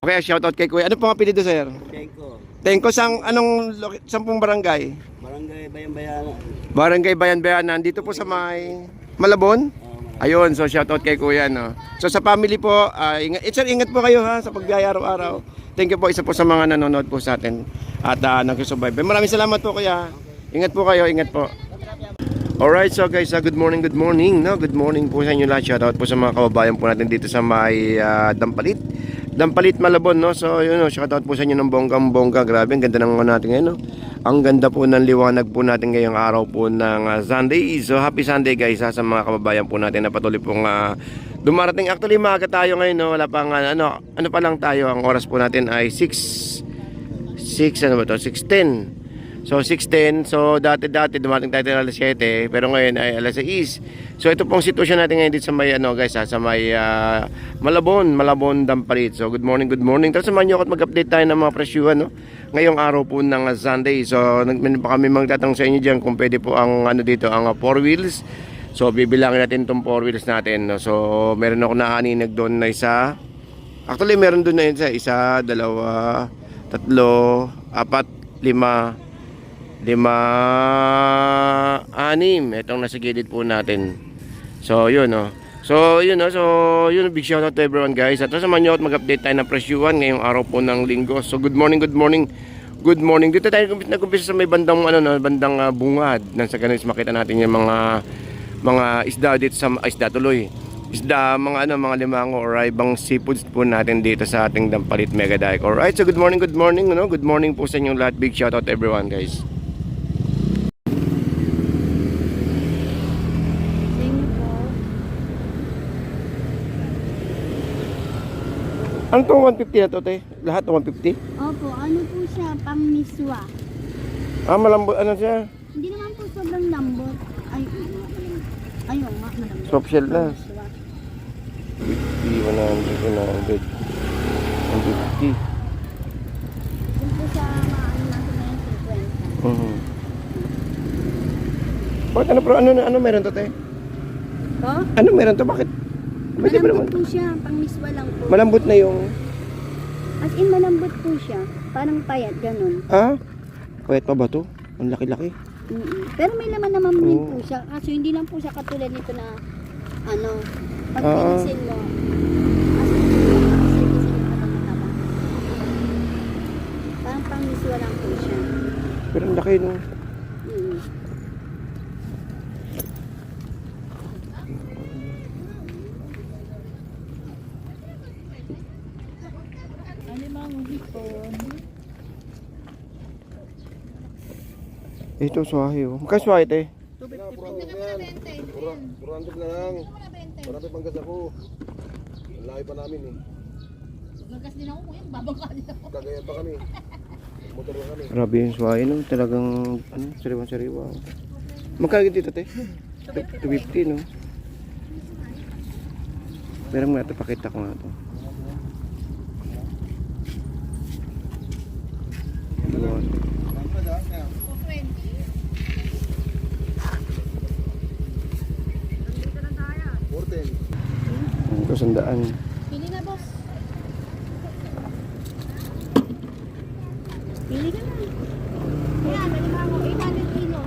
Okay, shoutout kay Kuya. Ano pong apelido, sir? Tenko. Tengko, saan pong barangay? Barangay Bayan-Bayanan. Barangay Bayan-Bayanan. Dito po sa may Malabon? Ayun, so shoutout kay Kuya, no? So sa family po, ingat po kayo ha sa pagbiyaya araw-araw. Thank you po, isa po sa mga nanonood po sa atin at nagsusubaybay. Maraming salamat po, Kuya. Ingat po kayo, ingat po. Alright, so guys, good morning, no? Good morning po sa inyo lahat. Shoutout po sa mga kababayan po natin dito sa may Dampalit, Malabon, no? So, yun, no? Shoutout po sa inyo ng bonggang-bongga. Grabe, ang ganda ng natin ngayon, no? Ang ganda po ng liwanag po natin ngayong araw po ng Sunday. So, happy Sunday, guys, ha, sa mga kababayan po natin na patuloy pong dumarating. Actually, maaga tayo ngayon, no? Wala pang, ano pa lang tayo. Ang oras po natin ay 6:10. So 6:10, so dati dumating tayo alas 7, pero ngayon ay alas 6. So ito pong sitwasyon natin ngayon dito sa may guys, sa may Malabon, Dampalit. So good morning. Tapos samahan niyo ako at mag-update tayo ng mga presyuhan, no? Ngayong araw po ng Sunday. So pa kami magtatanong sa inyo diyan kung pwede po ang dito, ang 4 wheels. So bibilangin natin tong 4 wheels natin, no? So meron ako naaninag doon na isa. Actually meron doon na isa, dalawa, tatlo, apat, lima, 5, 6. Itong nasa gilid po natin. So yun, no. So yun, big shout out to everyone, guys. At samahan niyo at mag-update tayo ng presyuhan ngayong araw po ng Linggo. So good morning. Dito tayo nag-umpisa sa may bandang bandang bungad. Nang sa ganun makita natin yung mga isda dito sa isda tuloy. Isda, mga limango or ibang seafoods po natin dito sa ating Dampalit Mega Dike. Alright, so good morning, no? Good morning po sa inyong lahat. Big shout out to everyone, guys. Ano itong 150 na ito, te? Lahat ng 150? Opo, ano po siya, pang miswa. Malambot, ano siya? Hindi naman po sobrang lambot. Ayun nga, malambot. Soft shell na. Miswa. 50, 100, 150. Yun po sa mga natin na yung 50. Bakit ano meron to, te? Po? Ano meron to? Bakit? Pwede ba naman? Malambot po siya, pang miswa lang po. Malambot na yung... As in, malambot po siya. Parang payat, ganun. Pwede pa ba to? Ang laki-laki. Pero may laman naman din po siya. Kaso hindi lang po siya katulad nito na, pag pinisil mo, parang pang miswa lang po siya. Pero ang laki, no? Ito swahe, oh. Magkano swahe, te? 250 na lang. Marami pang gas ako. Ang laki pa namin eh. Nagkas din ako kuya, babangka din ako. Gagayan pa kami. Motor pa kami. Grabe yung swahe, no? Talagang, sariwa. Magkano dito, te? 250, no? Meron nga ito, pakita ko nga ito. Ito, 100. Pili na boss. Pili ka na. Ayan, malimango, 800 kilo.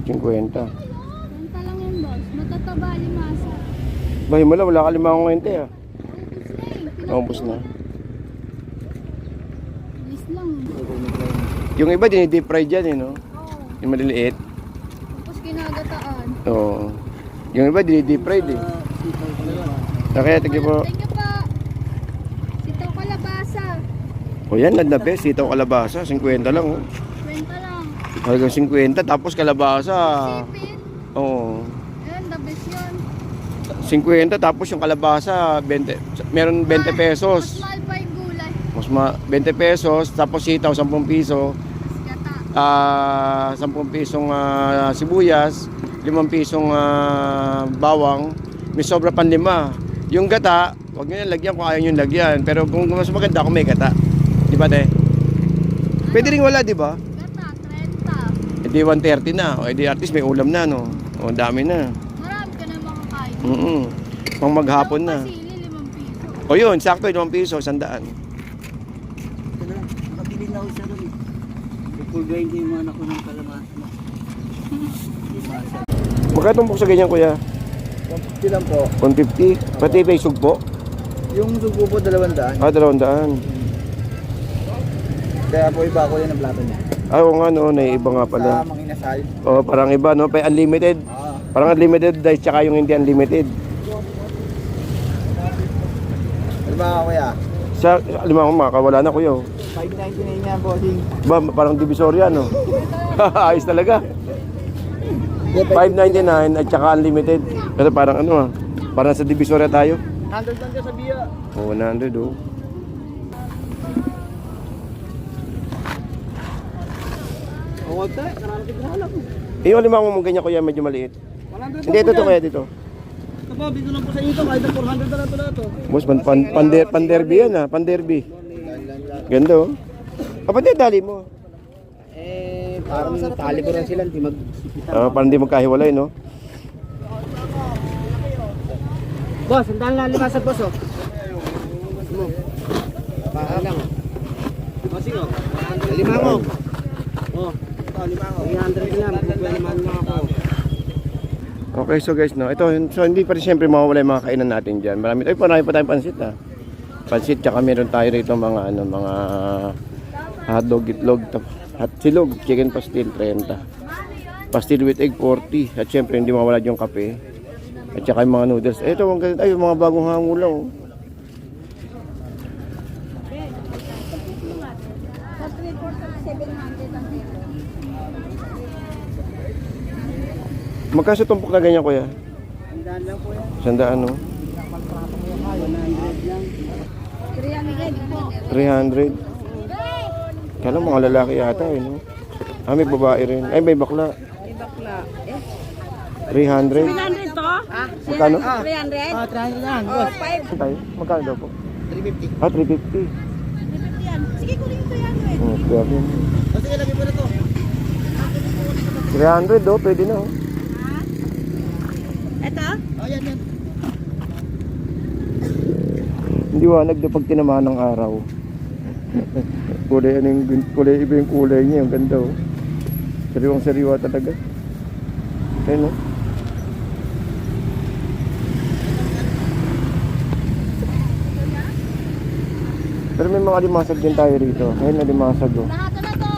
$50. Renta lang yan, boss. Matataba, limasa. Bahay mo lang, wala ka 5 ngayon, te, ah. Naubos na. Bilis lang. Yung iba, dinidip fry dyan, eh, no? Oo. Yung maliliit. Tapos kinagataan. Oo. Yung iba, dinidip fry, eh. Okay, thank you po. Thank you po. Sitaw kalabasa. O yan, the best. Sitaw kalabasa, 50 lang, oh. Renta lang. Halagang 50, tapos kalabasa. Sipin. Oo. Ayan, the best yun. 50, tapos yung kalabasa, 20. Meron 20 pesos. Mas mahal pa yung gulay. 20 pesos, tapos sitaw, 10 piso. Gata. 10 pisong sibuyas, 5 pisong bawang, may sobra pang 5. Yung gata, wag nyo na lagyan kung ayaw nyo lagyan. Pero kung mas maganda kung may gata. Di ba, te? Pwede rin wala, di ba? Gata, 30. Hindi 130 na. O edi at least may ulam na, no? O dami na. Marami ka na makakain. Pang maghapon na. Pasili, 5 piso. O yun, sakto 5 piso, 100. Ito na lang. Makabili na ako siya ron eh. Pupulgayin ko yung mga anak ko ng kalamansi. Magkano tumpok sa ganyan, kuya? 150 lang po. 150? Pati may sugpo? Yung sugo po 200. 200. Kaya po iba ko yung plato niya. Oo nga, no, naiiba nga pala. Sa mga inasal. O, parang iba, no? May unlimited. Ah. Parang unlimited dahil tsaka yung hindi unlimited. Ano ba kuya? Sa lima ko makakawala na, kuya. 599 niya, bossing. Ba, parang divisoria, no? Ayos talaga. 599 at saka unlimited. Pero parang ano, parang sa divisoria tayo. 100 lang ka sa biya. O, 100, oh. O wag tayo, kararating na lang. Yung lima mo ganyan, kuya, medyo maliit. 100 Hindi, ito to, kuya, dito. Ito po, dito lang po sa inyo. Kahit na 400 na lang ito na ito. Boss, panderby yan, ha? Panderby. Ganda, oh. Kapatid, dali mo. Parang tali ko rin sila. Hindi mag... Parang di magkahiwalay, no? Boss, ang dahil na limasag, boss, oh. Baka lang. Bossing, oh. Limango. Oh. Limango. 300 lang. Pupweliman lang ako. Okay, so guys, no, ito, so hindi pa rin siyempre mawawala yung mga kainan natin dyan. Marami pa tayong pansit, ha. Pansit, tsaka meron tayo rito mga, ano, mga hotdog, itlog, at silog, chicken pastil, 30. Pastil with egg, 40. At siyempre, hindi mawawala yung kape. At saka yung mga noodles. Ito, ay, yung mga bagong hango lang, oh. Sa 3,700 ang kilo. Magkaso tumpok na ganyan, kuya? Ang dahil lang po yan. 100, no? 100 lang. 300 po. 300. Kaya lang, mga lalaki yata, eh, no? Ah, may babae rin. Ay, may bakla. May bakla. 300. 300 to? Magkano? 300? 300 lang, Oh, boss. 5. Tayo? Magkano daw po? 350. Ah, 350. Sige, kunin yung 300. Oh, grabe. Boss, sige, lagay po na to. 300, oh, pwede na, oh. Ito? Oh, yan, yan. Hindi wanag na pag tinamaan ng araw. kulay, iba yung kulay niya, ang ganda, oh. Sariwang-sariwa talaga. Ayun, oh. Pero may mga limasag din tayo rito. Ayun na limasag, oh. Lahat